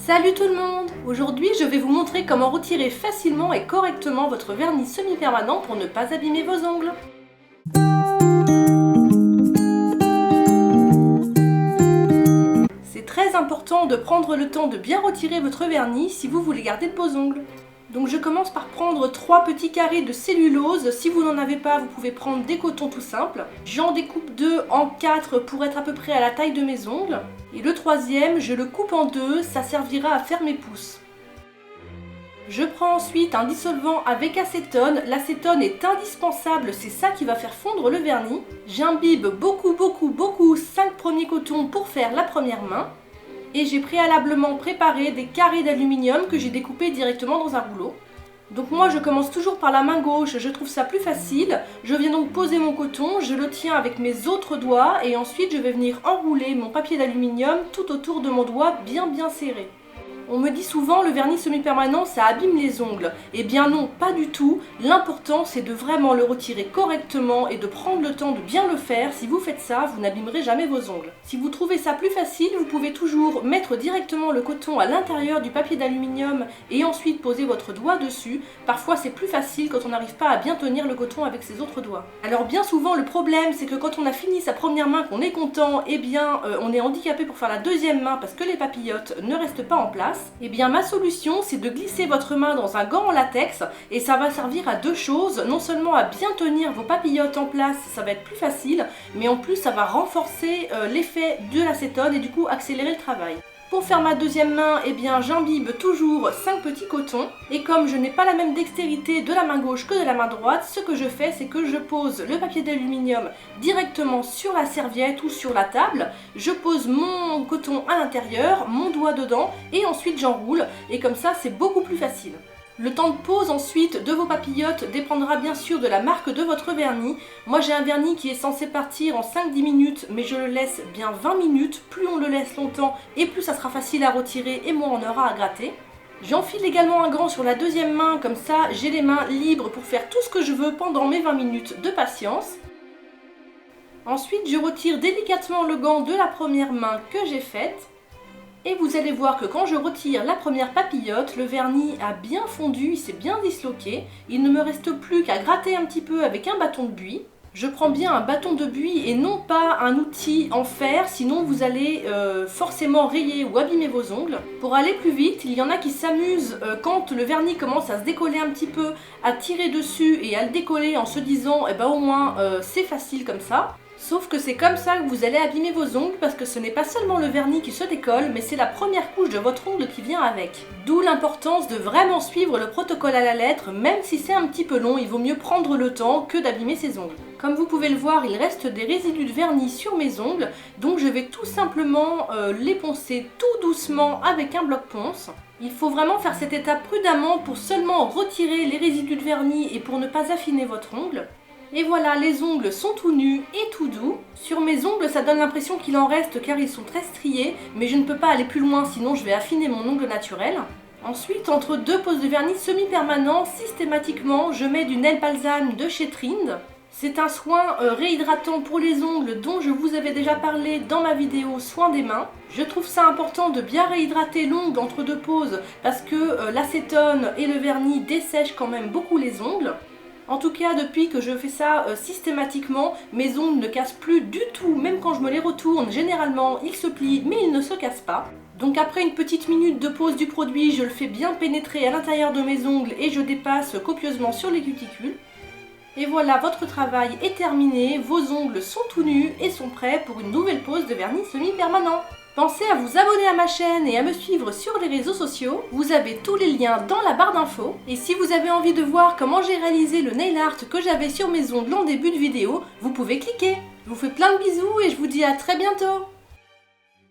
Salut tout le monde! Aujourd'hui, je vais vous montrer comment retirer facilement et correctement votre vernis semi-permanent pour ne pas abîmer vos ongles. C'est très important de prendre le temps de bien retirer votre vernis si vous voulez garder de beaux ongles. Donc je commence par prendre 3 petits carrés de cellulose. Si vous n'en avez pas, vous pouvez prendre des cotons tout simples. J'en découpe 2 en 4 pour être à peu près à la taille de mes ongles. Et le troisième, je le coupe en 2, ça servira à faire mes pouces. Je prends ensuite un dissolvant avec acétone. L'acétone est indispensable, c'est ça qui va faire fondre le vernis. J'imbibe beaucoup 5 premiers cotons pour faire la première main. Et j'ai préalablement préparé des carrés d'aluminium que j'ai découpés directement dans un rouleau. Donc moi je commence toujours par la main gauche, je trouve ça plus facile. Je viens donc poser mon coton, je le tiens avec mes autres doigts et ensuite je vais venir enrouler mon papier d'aluminium tout autour de mon doigt bien serré. On me dit souvent le vernis semi-permanent ça abîme les ongles. Eh bien non, pas du tout. L'important c'est de vraiment le retirer correctement et de prendre le temps de bien le faire. Si vous faites ça, vous n'abîmerez jamais vos ongles. Si vous trouvez ça plus facile, vous pouvez toujours mettre directement le coton à l'intérieur du papier d'aluminium et ensuite poser votre doigt dessus. Parfois c'est plus facile quand on n'arrive pas à bien tenir le coton avec ses autres doigts. Alors bien souvent le problème c'est que quand on a fini sa première main, qu'on est content, eh bien on est handicapé pour faire la deuxième main parce que les papillotes ne restent pas en place. Eh bien ma solution c'est de glisser votre main dans un gant en latex et ça va servir à deux choses, non seulement à bien tenir vos papillotes en place, ça va être plus facile, mais en plus ça va renforcer l'effet de l'acétone et du coup accélérer le travail. Pour faire ma deuxième main, eh bien j'imbibe toujours 5 petits cotons et comme je n'ai pas la même dextérité de la main gauche que de la main droite, ce que je fais c'est que je pose le papier d'aluminium directement sur la serviette ou sur la table, je pose mon coton à l'intérieur, mon doigt dedans et ensuite j'enroule et comme ça c'est beaucoup plus facile. Le temps de pose ensuite de vos papillotes dépendra bien sûr de la marque de votre vernis. Moi j'ai un vernis qui est censé partir en 5-10 minutes mais je le laisse bien 20 minutes. Plus on le laisse longtemps et plus ça sera facile à retirer et moins on aura à gratter. J'enfile également un gant sur la deuxième main, comme ça j'ai les mains libres pour faire tout ce que je veux pendant mes 20 minutes de patience. Ensuite je retire délicatement le gant de la première main que j'ai faite. Et vous allez voir que quand je retire la première papillote, le vernis a bien fondu, il s'est bien disloqué. Il ne me reste plus qu'à gratter un petit peu avec un bâton de buis. Je prends bien un bâton de buis et non pas un outil en fer, sinon vous allez forcément rayer ou abîmer vos ongles. Pour aller plus vite, il y en a qui s'amusent quand le vernis commence à se décoller un petit peu, à tirer dessus et à le décoller en se disant eh ben au moins c'est facile comme ça. Sauf que c'est comme ça que vous allez abîmer vos ongles parce que ce n'est pas seulement le vernis qui se décolle, mais c'est la première couche de votre ongle qui vient avec. D'où l'importance de vraiment suivre le protocole à la lettre, même si c'est un petit peu long, il vaut mieux prendre le temps que d'abîmer ses ongles. Comme vous pouvez le voir, il reste des résidus de vernis sur mes ongles, donc je vais tout simplement les poncer tout doucement avec un bloc-ponce. Il faut vraiment faire cette étape prudemment pour seulement retirer les résidus de vernis et pour ne pas affiner votre ongle. Et voilà, les ongles sont tout nus et tout doux. Sur mes ongles, ça donne l'impression qu'il en reste car ils sont très striés, mais je ne peux pas aller plus loin sinon je vais affiner mon ongle naturel. Ensuite, entre deux poses de vernis semi-permanent, systématiquement, je mets du nail balsam de chez Trind. C'est un soin réhydratant pour les ongles dont je vous avais déjà parlé dans ma vidéo soin des mains. Je trouve ça important de bien réhydrater l'ongle entre deux poses parce que l'acétone et le vernis dessèchent quand même beaucoup les ongles. En tout cas, depuis que je fais ça systématiquement, mes ongles ne cassent plus du tout, même quand je me les retourne, généralement ils se plient mais ils ne se cassent pas. Donc après une petite minute de pose du produit, je le fais bien pénétrer à l'intérieur de mes ongles et je dépasse copieusement sur les cuticules. Et voilà, votre travail est terminé, vos ongles sont tout nus et sont prêts pour une nouvelle pose de vernis semi-permanent. Pensez à vous abonner à ma chaîne et à me suivre sur les réseaux sociaux. Vous avez tous les liens dans la barre d'infos. Et si vous avez envie de voir comment j'ai réalisé le nail art que j'avais sur mes ongles en début de vidéo, vous pouvez cliquer. Je vous fais plein de bisous et je vous dis à très bientôt.